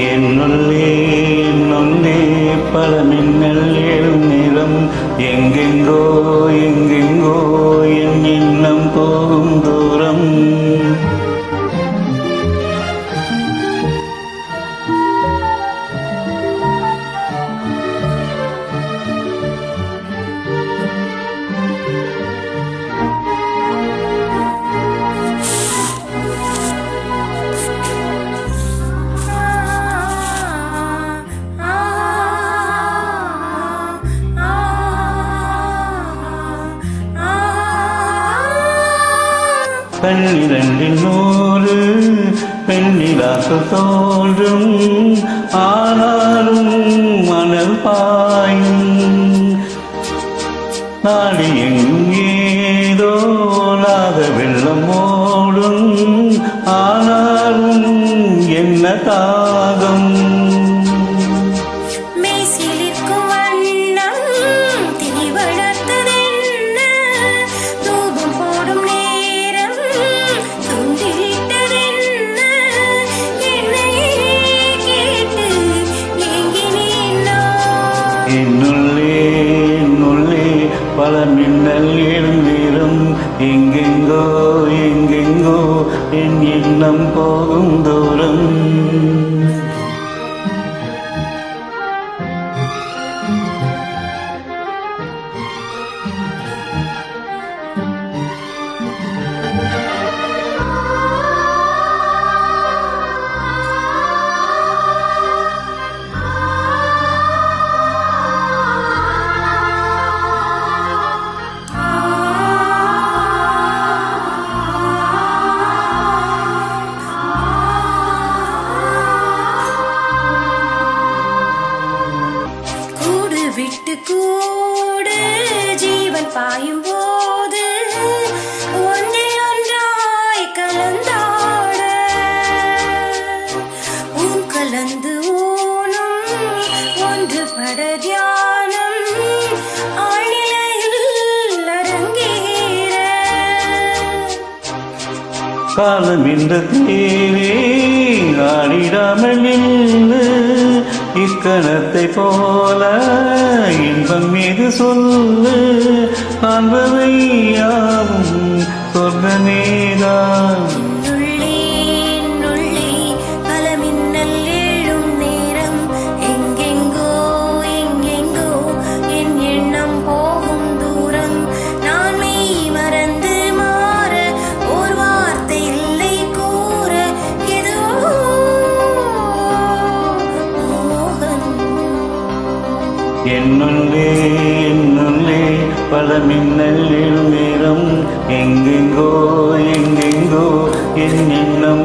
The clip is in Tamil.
என்னுள்ளே நொன்னே பல மின்னல் எழும் நிறம் எங்கெங்கோ எங்கெங்கோ என் எண்ணம் போகும் தூரம் பன்னிரண்டில் 100 பெண்ணிலாக்கள் தோன்றும் ஆனாலும் மணல் பாயும் நாடு எங்கும் ஏதோ நாத வெள்ளம் ஓடும் ஆனாலும் என்ன தாகம் என்னுள்ளே பல மின்னல் எழும் நேரம் எங்கெங்கோ எங்கெங்கோ என் எண்ணம் போகும் தூரம் விட்டு கூட ஜீவன் பாயும் போது ஒன்றில் ஒன்றாய் கலந்தாட கலந்து ஊனும் ஒன்று பட தியானம் ஆழ்நிலையில் அரங்கேற காலம் என்ற தேவே ஆடிடாமல் நின்று இக்கணத்தை போல இன்பம் மீது சொல்லு காண்பவை யாவும் சொர்க்கமேதான் என்னுள்ளே பல மின்னல் எழும் நேரம் எங்கெங்கோ எங்கெங்கோ என் எண்ணம்